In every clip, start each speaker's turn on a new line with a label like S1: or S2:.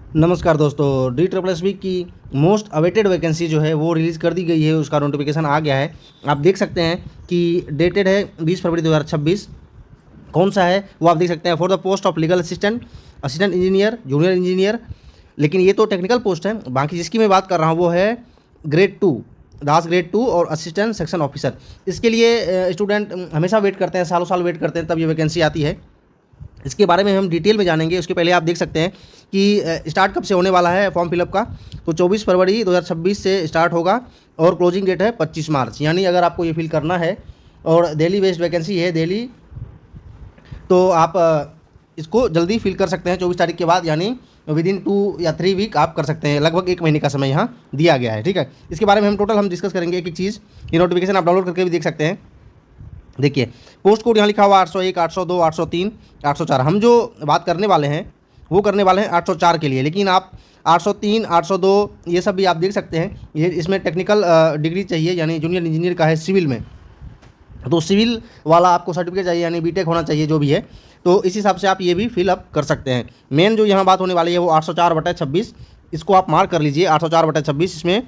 S1: नमस्कार दोस्तों, DSSB की मोस्ट अवेटेड वैकेंसी जो है वो रिलीज़ कर दी गई है। उसका नोटिफिकेशन आ गया है। आप देख सकते हैं कि डेटेड है 20 फरवरी 2026। कौन सा है वो आप देख सकते हैं। For the post of legal assistant, assistant engineer, junior engineer. लेकिन ये तो टेक्निकल पोस्ट है। बाकी जिसकी मैं बात कर रहा हूँ वो है ग्रेड 2, दास ग्रेड 2 और असिस्टेंट सेक्शन ऑफिसर। इसके लिए स्टूडेंट हमेशा वेट करते हैं, सालों साल वेट करते हैं, तब ये वैकेंसी आती है। इसके बारे में हम डिटेल में जानेंगे। उसके पहले आप देख सकते हैं कि स्टार्ट कब से होने वाला है फॉर्म फिलअप का। तो 24 फरवरी 2026 से स्टार्ट होगा और क्लोजिंग डेट है 25 मार्च। यानी अगर आपको ये फिल करना है और दिल्ली बेस्ड वैकेंसी है दिल्ली, तो आप इसको जल्दी फिल कर सकते हैं 24 तारीख के बाद। यानी विदिन 2 या 3 वीक आप कर सकते हैं। लगभग 1 महीने का समय यहाँ दिया गया है। ठीक है, इसके बारे में हम डिस्कस करेंगे एक एक चीज़। ये नोटिफिकेशन आप डाउनलोड करके भी देख सकते हैं। देखिए, पोस्ट कोड यहाँ लिखा हुआ 801, 802, 803, 804। हम जो बात करने वाले हैं वो करने वाले हैं 804 के लिए। लेकिन आप 803, 802 ये सब भी आप देख सकते हैं। ये इसमें टेक्निकल डिग्री चाहिए, यानी जूनियर इंजीनियर का है सिविल में। तो सिविल वाला आपको सर्टिफिकेट चाहिए, यानी बीटेक होना चाहिए जो भी है। तो इस हिसाब से आप ये भी फिलअप कर सकते हैं। मेन जो यहाँ बात होने वाली है वो 804/26, इसको आप मार्क कर लीजिए। 804/26 इसमें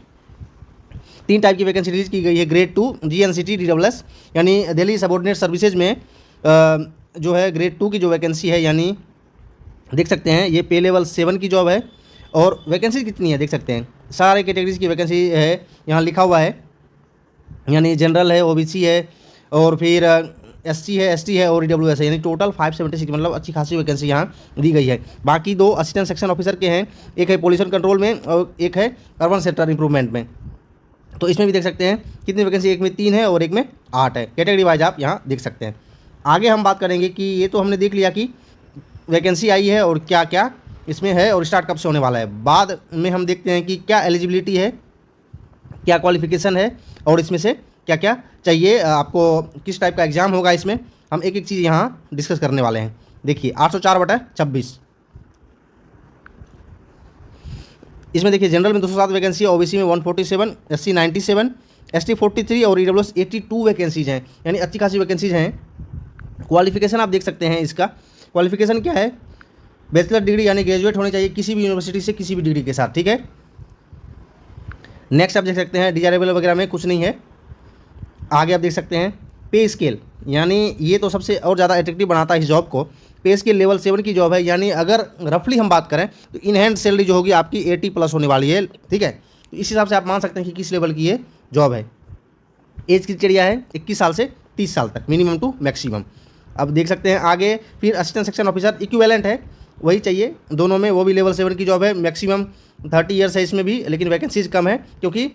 S1: 3 टाइप की वैकेंसी रिलीज की गई है। ग्रेड 2 GNCT DSS, यानी दिल्ली सबऑर्डिनेट सर्विसेज में जो है ग्रेड 2 की जो वैकेंसी है, यानी देख सकते हैं ये पे लेवल 7 की जॉब है। और वैकेंसी कितनी है देख सकते हैं, सारे कैटेगरीज की वैकेंसी है यहाँ लिखा हुआ है। यानी जनरल है, OBC है, और फिर SC है, ST है और EWS है। यानी टोटल 576, मतलब अच्छी खासी वैकेंसी यहाँ दी गई है। बाकी 2 असिस्टेंट सेक्शन ऑफिसर के हैं, एक है पोल्यूशन कंट्रोल में और एक है अर्बन सेक्टर इंप्रूवमेंट में। तो इसमें भी देख सकते हैं कितनी वैकेंसी, एक में 3 है और एक में 8 है। कैटेगरी वाइज आप यहाँ देख सकते हैं। आगे हम बात करेंगे कि ये तो हमने देख लिया कि वैकेंसी आई है और क्या क्या इसमें है और स्टार्ट कब से होने वाला है। बाद में हम देखते हैं कि क्या एलिजिबिलिटी है, क्या क्वालिफिकेशन है और इसमें से क्या क्या चाहिए आपको, किस टाइप का एग्ज़ाम होगा। इसमें हम एक एक चीज़ यहाँ डिस्कस करने वाले हैं। देखिए 804/26, इसमें देखिए जनरल में 207 वैकेंसी है, OBC में 147, SC 97, ST 43 और EWS 82 वैकेंसीज हैं। यानी अच्छी खासी वैकेंसीज हैं। क्वालिफिकेशन आप देख सकते हैं। इसका क्वालिफिकेशन क्या है, बैचलर डिग्री यानी ग्रेजुएट होनी चाहिए किसी भी यूनिवर्सिटी से, किसी भी डिग्री के साथ। ठीक है, नेक्स्ट आप देख सकते हैं डिजायरेबल वगैरह में कुछ नहीं है। आगे आप देख सकते हैं पे स्केल, यानी ये तो सबसे और ज़्यादा एट्रैक्टिव बनाता है इस जॉब को। पे स्केल लेवल 7 की जॉब है, यानी अगर रफली हम बात करें तो इन हैंड सैलरी जो होगी आपकी 80+ होने वाली है। ठीक है, तो इस हिसाब से आप मान सकते हैं कि किस लेवल की ये जॉब है। एज क्राइटेरिया है 21 साल से 30 साल तक, मिनिमम टू मैक्सिमम। अब देख सकते हैं आगे फिर असिस्टेंट सेक्शन ऑफिसर इक्विवेलेंट है, वही चाहिए दोनों में, वो भी लेवल 7 की जॉब है। मैक्सिमम 30 ईयर्स है इसमें भी, लेकिन वैकेंसीज कम है क्योंकि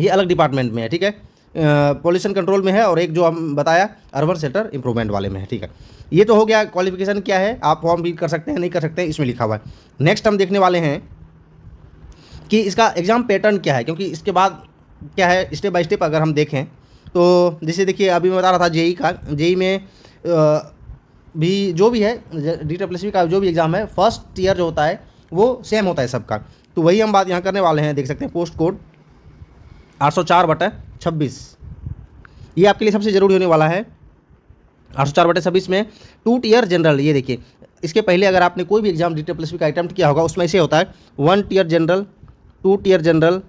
S1: ये अलग डिपार्टमेंट में है। ठीक है, पॉल्यूशन कंट्रोल में है और एक जो हम बताया अर्बन सेक्टर इंप्रूवमेंट वाले में है। ठीक है, ये तो हो गया। क्वालिफिकेशन क्या है, आप फॉर्म फिल कर सकते हैं, नहीं कर सकते हैं, इसमें लिखा हुआ है। नेक्स्ट हम देखने वाले हैं कि इसका एग्ज़ाम पैटर्न क्या है, क्योंकि इसके बाद क्या है स्टेप बाय स्टेप अगर हम देखें तो जैसे देखिए अभी मैं बता रहा था जेई का, जेई में भी जो भी है DSSB का जो भी एग्ज़ाम है, फर्स्ट ईयर जो होता है वो सेम होता है सबका। तो वही हम बात यहाँ करने वाले हैं। देख सकते हैं पोस्ट कोड 804/26, ये आपके लिए सबसे ज़रूरी होने वाला है। 804/26 में 2 टियर जनरल, ये देखिए इसके पहले अगर आपने कोई भी एग्जाम DSSB का अटेम्प्ट किया होगा उसमें ऐसे होता है 1 tier general, 2 tier general,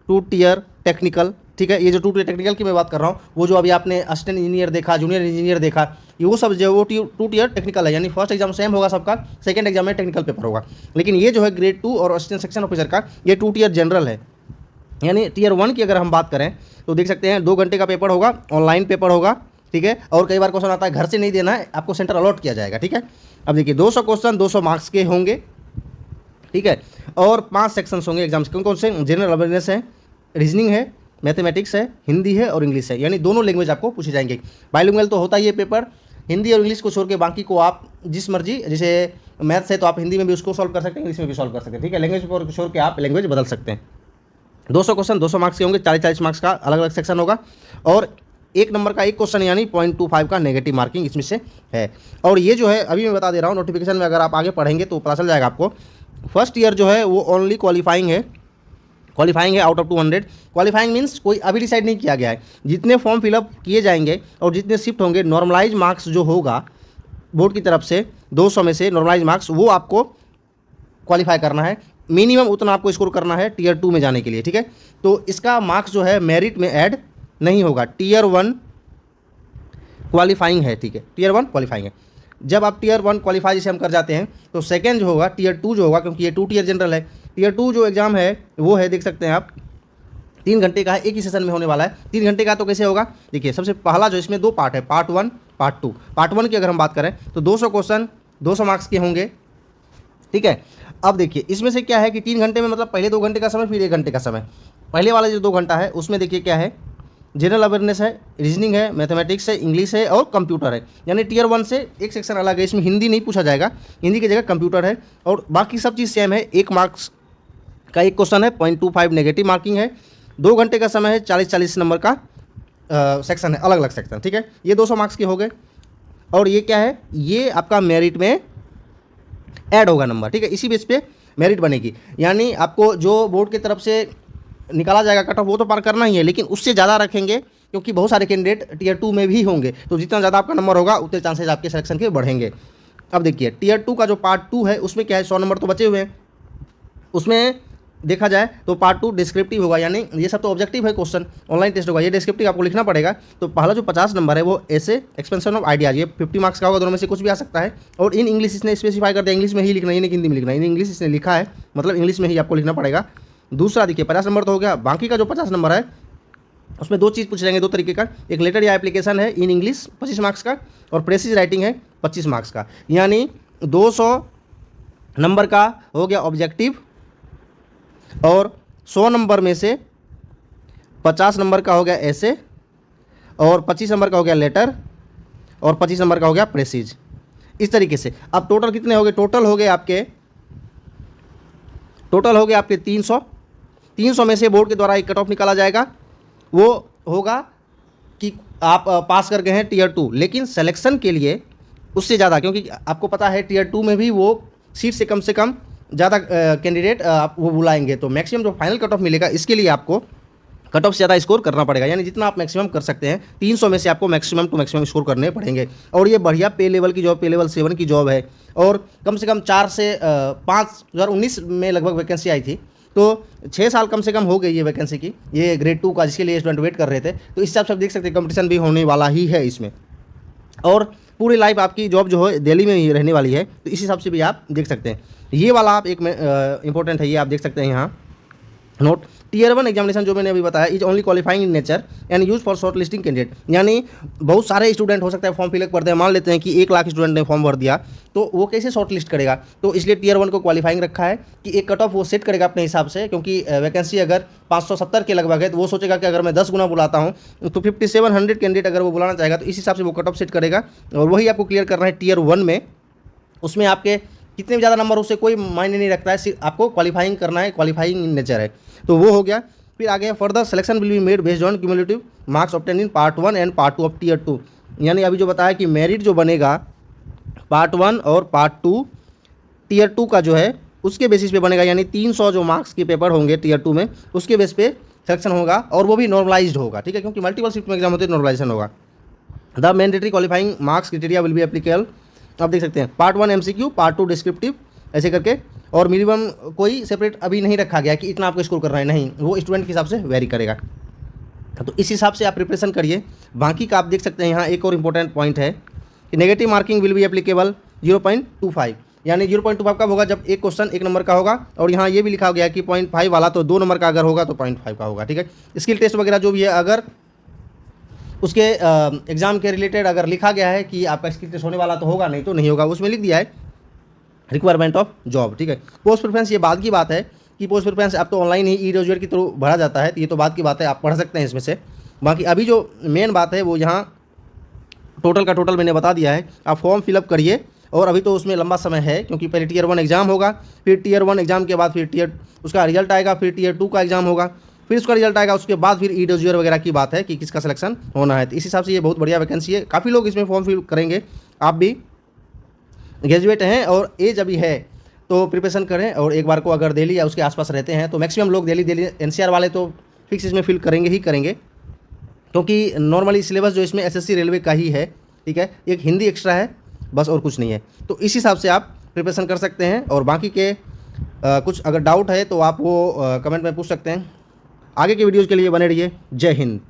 S1: 2 tier technical. ठीक है, ये जो 2 टियर टेक्निकल की मैं बात कर रहा हूँ, वो जो अभी आपने असिस्टेंट इंजीनियर देखा, जूनियर इंजीनियर देखा, ये वो सब जो वो 2 टियर टेक्निकल है। यानी फर्स्ट एग्जाम सेम होगा सबका, सेकंड एग्जाम में टेक्निकल पेपर होगा। लेकिन ये जो है ग्रेड 2 और असिस्टेंट सेक्शन ऑफिसर का, ये 2 टियर जनरल है। यानी टियर 1 की अगर हम बात करें तो देख सकते हैं 2 घंटे का पेपर होगा, ऑनलाइन पेपर होगा। ठीक है, और कई बार क्वेश्चन आता है घर से नहीं देना है, आपको सेंटर अलॉट किया जाएगा। ठीक है, अब देखिए 200 क्वेश्चन 200 मार्क्स के होंगे। ठीक है, और 5 सेक्शंस होंगे एग्जाम्स। कौन कौन से, जनरल अवेयरनेस है, रीजनिंग है, मैथमेटिक्स है, हिंदी है और इंग्लिश है। यानी दोनों लैंग्वेज आपको पूछे जाएंगे। बाइलिंगुअल तो होता ही है पेपर, हिंदी और इंग्लिश को छोड़ के बाकी को आप जिस मर्जी, जैसे मैथ्स है तो आप हिंदी में भी उसको सॉल्व कर सकते हैं, इंग्लिश में भी सॉल्व कर सकते हैं। ठीक है, लैंग्वेज को छोड़ के आप लैंग्वेज बदल सकते हैं। 200 क्वेश्चन 200 मार्क्स के होंगे, 40-40 मार्क्स का अलग अलग सेक्शन होगा। और 1 नंबर का एक क्वेश्चन यानी 0.25 का नेगेटिव मार्किंग इसमें से है। और ये जो है अभी मैं बता दे रहा हूँ, नोटिफिकेशन में अगर आप आगे पढ़ेंगे तो पता चल जाएगा आपको। फर्स्ट ईयर जो है वो ओनली क्वालिफाइंग है, आउट ऑफ 200। क्वालिफाइंग मीन्स कोई अभी डिसाइड नहीं किया गया है। जितने फॉर्म फिलअप किए जाएंगे और जितने शिफ्ट होंगे, नॉर्मलाइज मार्क्स जो होगा बोर्ड की तरफ से 200 में से नॉर्मलाइज मार्क्स, वो आपको क्वालिफाई करना है, मिनिमम उतना आपको स्कोर करना है टीयर 2 में जाने के लिए, ठीक है। तो इसका मार्क्स जो है मेरिट में ऐड नहीं होगा, टीयर 1 क्वालिफाइंग है, ठीक है, टीयर 1 क्वालिफाइंग है। जब आप टीयर 1 क्वालिफाई जैसे हम कर जाते हैं तो सेकेंड जो होगा टीयर 2 जो होगा, क्योंकि ये 2 टीयर जनरल है, टीयर 2 जो एग्ज़ाम है वो है, देख सकते हैं आप 3 घंटे का है, एक ही सेशन में होने वाला है। 3 घंटे का तो कैसे होगा, देखिए सबसे पहला जो इसमें 2 पार्ट है, पार्ट 1 पार्ट 2। पार्ट 1 की अगर हम बात करें तो 200 क्वेश्चन 200 मार्क्स के होंगे, ठीक है। अब देखिए इसमें से क्या है कि 3 घंटे में मतलब पहले 2 घंटे का समय फिर 1 घंटे का समय। पहले वाला जो 2 घंटा है उसमें देखिए क्या है, जनरल अवेयरनेस है, रीजनिंग है, मैथमेटिक्स है, इंग्लिश है और कंप्यूटर है। यानी टीयर 1 से एक सेक्शन अलग है, इसमें हिंदी नहीं पूछा जाएगा, हिंदी की जगह कंप्यूटर है और बाकी सब चीज़ सेम है। 1 मार्क्स का एक क्वेश्चन है, 0.25 नेगेटिव मार्किंग है, 2 घंटे का समय है, 40-40 नंबर का सेक्शन है, अलग अलग सेक्शन, ठीक है। ये 200 मार्क्स के हो गए और ये क्या है, ये आपका मेरिट में ऐड होगा नंबर, ठीक है। इसी बेस पे मेरिट बनेगी, यानी आपको जो बोर्ड की तरफ से निकाला जाएगा कट ऑफ वो तो पार करना ही है, लेकिन उससे ज़्यादा रखेंगे क्योंकि बहुत सारे कैंडिडेट टीयर 2 में भी होंगे, तो जितना ज़्यादा आपका नंबर होगा उतने चांसेस आपके सिलेक्शन के बढ़ेंगे। अब देखिए टीयर 2 का जो पार्ट 2 है उसमें क्या है, 100 नंबर तो बचे हुए हैं, उसमें देखा जाए तो पार्ट 2 डिस्क्रिप्टिव होगा, यानी ये सब तो ऑब्जेक्टिव है क्वेश्चन, ऑनलाइन टेस्ट होगा, ये डिस्क्रिप्टिव आपको लिखना पड़ेगा। तो पहला जो 50 नंबर है वो ऐसे एक्सपेंशन ऑफ आइडियाज, ये 50 मार्क्स का होगा, दोनों में से कुछ भी आ सकता है। और इन इंग्लिश इसने स्पेसिफाई कर दिया, इंग्लिश में ही लिखना है, नहीं हिंदी में लिखना है, इन इंग्लिश इसने लिखा है, मतलब इंग्लिश में ही आपको लिखना पड़ेगा। दूसरा देखिए 50 नंबर तो हो गया, बाकी का जो 50 नंबर है उसमें 2 चीज़ पूछ जाएंगे, 2 तरीके का, एक लेटर या एप्लीकेशन है इन इंग्लिश 25 मार्क्स का और प्रेसिज राइटिंग है 25 मार्क्स का, यानी 200 नंबर का हो गया ऑब्जेक्टिव और 100 नंबर में से 50 नंबर का हो गया ऐसे और 25 नंबर का हो गया लेटर और 25 नंबर का हो गया प्रेसिज। इस तरीके से अब टोटल कितने हो गए, टोटल हो गए आपके 300 में से बोर्ड के द्वारा एक कट ऑफ निकाला जाएगा, वो होगा कि आप पास कर गए हैं टीयर 2, लेकिन सिलेक्शन के लिए उससे ज़्यादा, क्योंकि आपको पता है टीयर 2 में भी वो सीट से कम ज़्यादा कैंडिडेट आप वो बुलाएंगे, तो मैक्सिमम जो फाइनल कट ऑफ मिलेगा इसके लिए आपको कट ऑफ से ज़्यादा स्कोर करना पड़ेगा, यानी जितना आप मैक्सिमम कर सकते हैं 300 में से आपको मैक्सिमम टू मैक्सिमम स्कोर करने पड़ेंगे। और ये बढ़िया पे लेवल की जॉब, पे लेवल 7 की जॉब है और कम से कम 4 से 5 2019 में लगभग वैकेंसी आई थी, तो 6 साल कम से कम हो गई ये वैकेंसी की, ये ग्रेड 2 का जिसके लिए स्टूडेंट वेट कर रहे थे। तो इस हिसाब से आप देख सकते हैं कंपटीशन भी होने वाला ही है इसमें, और पूरी लाइफ आपकी जॉब जो है दिल्ली में ही रहने वाली है, तो इस हिसाब से भी आप देख सकते हैं। ये वाला आप एक इंपॉर्टेंट है, ये आप देख सकते हैं यहाँ नोट, टीयर 1 एग्जामिनेशन जो मैंने अभी बताया is only qualifying in nature and use for short listing candidate, यानी बहुत सारे स्टूडेंट हो सकता है फॉर्म फिलअप करते हैं, मान लेते हैं कि 1 लाख स्टूडेंट ने फॉर्म भर दिया, तो वो कैसे शॉर्ट लिस्ट करेगा, तो इसलिए टीयर 1 को क्वालिफाइंग रखा है कि एक कट ऑफ वो सेट करेगा अपने हिसाब से, क्योंकि वैकेंसी अगर 570 के लगभग है तो वो सोचेगा कि अगर मैं 10 गुना बुलाता हूँ तो 5700 कैंडिडेट अगर वो बुलाना चाहेगा, तो इस हिसाब से वो कट ऑफ सेट करेगा और वही आपको क्लियर करना है टीयर 1 में। उसमें आपके कितने भी ज़्यादा नंबर उससे कोई मायने नहीं रखता है, सिर्फ आपको क्वालिफाइंग करना है, क्वालिफाइंग इन नेचर है, तो वो हो गया। फिर आगे further selection will be made based on cumulative marks obtain in part 1 and part 2 of tier 2, यानी अभी जो बताया कि मेरिट जो बनेगा पार्ट 1 और पार्ट 2 टीयर 2 का जो है उसके बेसिस पे बनेगा, यानी 300 जो मार्क्स के पेपर होंगे टीयर 2 में उसके बेस पे सिलेक्शन होगा और वो भी नॉर्मलाइज्ड होगा, ठीक है, क्योंकि मल्टीपल शिफ्ट में एग्जाम होते हैं, नॉर्मलाइजेशन होगा। The mandatory qualifying marks criteria will be applicable, आप देख सकते हैं पार्ट 1 MCQ, पार्ट 2 डिस्क्रिप्टिव, ऐसे करके, और मिनिमम कोई सेपरेट अभी नहीं रखा गया कि इतना आपको स्कोर करना है, नहीं, वो स्टूडेंट के हिसाब से वेरी करेगा, तो इस हिसाब से आप प्रिपरेशन करिए। बाकी का आप देख सकते हैं यहाँ एक और इम्पोर्टेंट पॉइंट है कि negative marking will be applicable 0.25, यानी 0.25 कब होगा, जब एक क्वेश्चन 1 नंबर का होगा, और यहाँ ये भी लिखा गया कि 0.5 वाला तो 2 नंबर का अगर होगा तो 0.5 का होगा, ठीक है। स्किल टेस्ट वगैरह जो भी है अगर उसके एग्ज़ाम के रिलेटेड अगर लिखा गया है कि आपका स्किल टेस्ट होने वाला तो होगा, नहीं तो नहीं होगा, उसमें लिख दिया है रिक्वायरमेंट ऑफ जॉब, ठीक है। पोस्ट प्रेफरेंस ये बाद की बात है कि पोस्ट प्रेफरेंस अब तो ऑनलाइन ही ई-ग्रेजुएट के थ्रू भरा जाता है, तो ये तो बाद की बात है, आप पढ़ सकते हैं इसमें से। बाकी अभी जो मेन बात है वो यहाँ टोटल का टोटल मैंने बता दिया है, आप फॉर्म फिलअप करिए, और अभी तो उसमें लंबा समय है क्योंकि पहले टीयर 1 एग्ज़ाम होगा, फिर टीयर 1 एग्ज़ाम के बाद फिर उसका रिजल्ट आएगा, फिर टीयर 2 का एग्ज़ाम होगा, फिर उसका रिजल्ट आएगा, उसके बाद फिर ई-ग्रेजुएट वगैरह की बात है कि किसका सिलेक्शन होना है। तो इस हिसाब से ये बहुत बढ़िया वैकेंसी है, काफ़ी लोग इसमें फॉर्म फिल करेंगे, आप भी ग्रेजुएट हैं और एज अभी है तो प्रिपरेशन करें, और एक बार को अगर दिल्ली या उसके आसपास रहते हैं तो मैक्सिमम लोग दिल्ली NCR वाले तो फिक्स इसमें फिल करेंगे ही करेंगे, क्योंकि नॉर्मली सिलेबस जो इसमें SSC रेलवे का ही है, ठीक है, एक हिंदी एक्स्ट्रा है बस और कुछ नहीं है, तो इस हिसाब से आप प्रिपरेशन कर सकते हैं। और बाकी के कुछ अगर डाउट है तो आप वो कमेंट में पूछ सकते हैं। आगे के वीडियोज़ के लिए बने रहिए। जय हिंद।